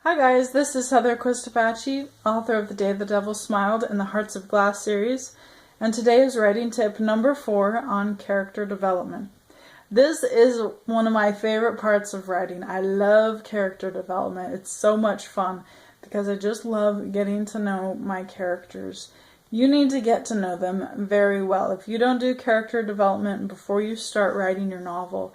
Hi guys, this is Heather Quistapachi, author of The Day the Devil Smiled and the Hearts of Glass series, and today is writing tip number 4 on character development. This is one of my favorite parts of writing. I love character development. It's so much fun because I just love getting to know my characters. You need to get to know them very well. If you don't do character development before you start writing your novel,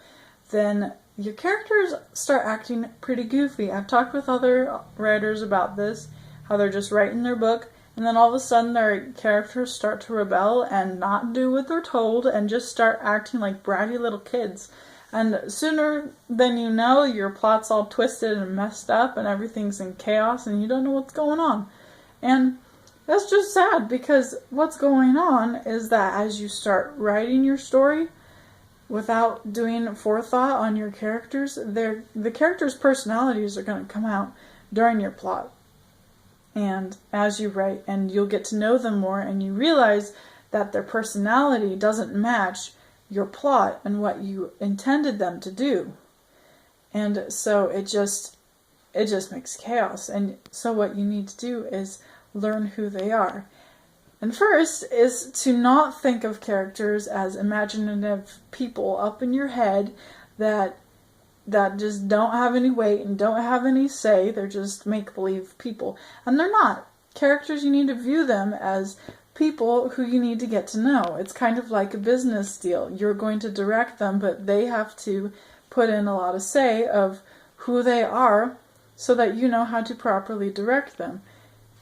then your characters start acting pretty goofy. I've talked with other writers about this, how they're just writing their book, and then all of a sudden their characters start to rebel and not do what they're told and just start acting like bratty little kids. And sooner than you know, your plot's all twisted and messed up and everything's in chaos and you don't know what's going on. And that's just sad, because what's going on is that as you start writing your story, without doing forethought on your characters, the characters' personalities are going to come out during your plot. And as you write, and you'll get to know them more, and you realize that their personality doesn't match your plot and what you intended them to do. And so it just makes chaos. And so what you need to do is learn who they are. And first is to not think of characters as imaginative people up in your head that just don't have any weight and don't have any say. They're just make-believe people. And they're not. Characters, you need to view them as people who you need to get to know. It's kind of like a business deal. You're going to direct them, but they have to put in a lot of say of who they are so that you know how to properly direct them.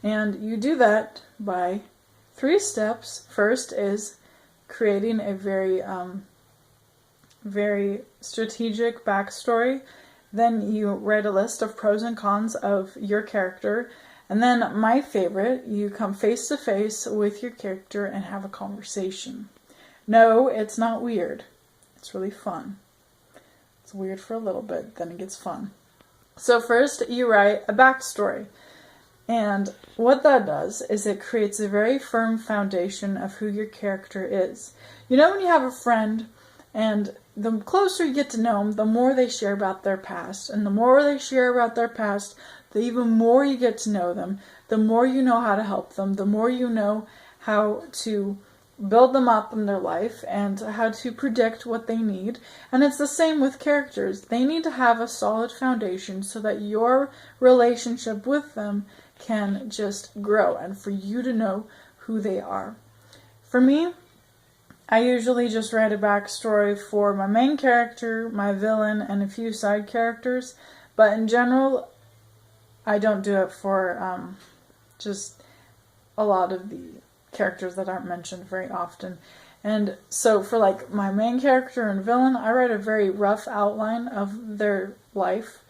And you do that by 3 steps. First is creating a very strategic backstory. Then you write a list of pros and cons of your character. And then my favorite, you come face to face with your character and have a conversation. No, it's not weird. It's really fun. It's weird for a little bit, then it gets fun. So first you write a backstory. And what that does is it creates a very firm foundation of who your character is. You know when you have a friend, and the closer you get to know them, the more they share about their past. And the more they share about their past, the even more you get to know them, the more you know how to help them, the more you know how to build them up in their life and how to predict what they need. And it's the same with characters. They need to have a solid foundation so that your relationship with them can just grow and for you to know who they are. For me, I usually just write a backstory for my main character, my villain, and a few side characters. But in general, I don't do it for just a lot of the characters that aren't mentioned very often. And so for like my main character and villain, I write a very rough outline of their life.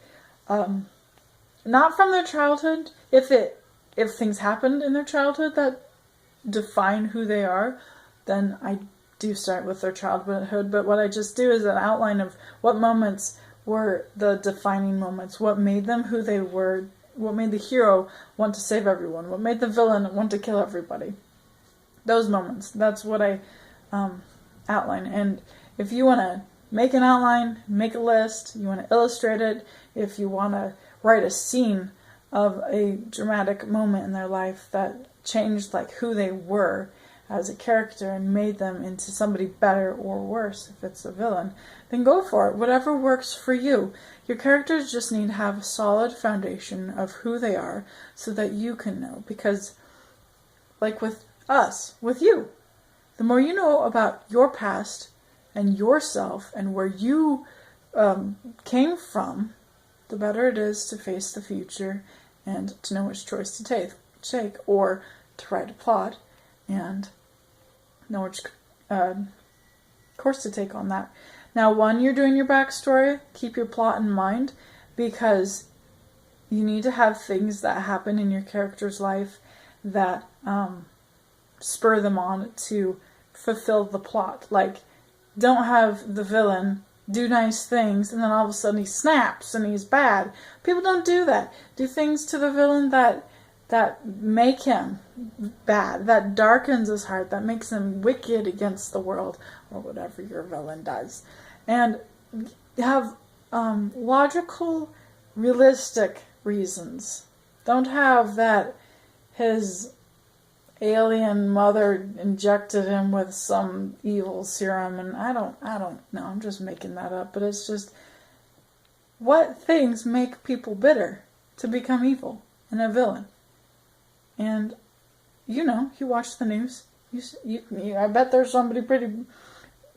Not from their childhood. If things happened in their childhood that define who they are, then I do start with their childhood. But what I just do is an outline of what moments were the defining moments, what made them who they were, what made the hero want to save everyone, what made the villain want to kill everybody. Those moments. That's what I outline. And if you want to make an outline, make a list, you want to illustrate it, if you want to write a scene of a dramatic moment in their life that changed like who they were as a character and made them into somebody better or worse if it's a villain, then go for it. Whatever works for you. Your characters just need to have a solid foundation of who they are so that you can know. Because like with us, with you, the more you know about your past and yourself and where you came from, the better it is to face the future and to know which choice to take or to write a plot and know which course to take on that. Now, when you're doing your backstory, keep your plot in mind, because you need to have things that happen in your character's life that spur them on to fulfill the plot. Like, don't have the villain do nice things and then all of a sudden he snaps and he's bad. People don't do that. Do things to the villain that make him bad, that darkens his heart, that makes him wicked against the world, or whatever your villain does. And have logical, realistic reasons. Don't have that his alien mother injected him with some evil serum, and I don't know, I'm just making that up, but it's just, what things make people bitter to become evil and a villain? And you watch the news, I bet there's somebody pretty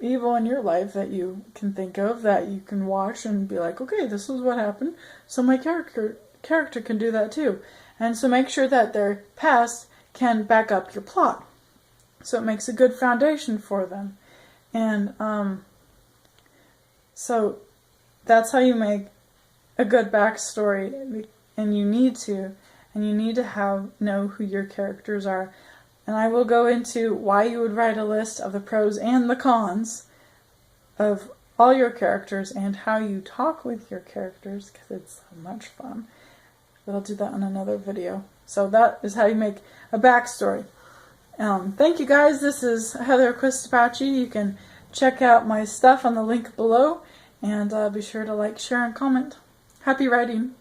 evil in your life that you can think of, that you can watch and be like, okay, this is what happened, so my character can do that too. And so make sure that their past can back up your plot, so it makes a good foundation for them. And so that's how you make a good backstory, and you need to know who your characters are. And I will go into why you would write a list of the pros and the cons of all your characters, and how you talk with your characters, because it's so much fun. But I'll do that in another video. So that is how you make a backstory. Thank you guys. This is Heather Quistapachi. You can check out my stuff on the link below, and be sure to like, share, and comment. Happy writing.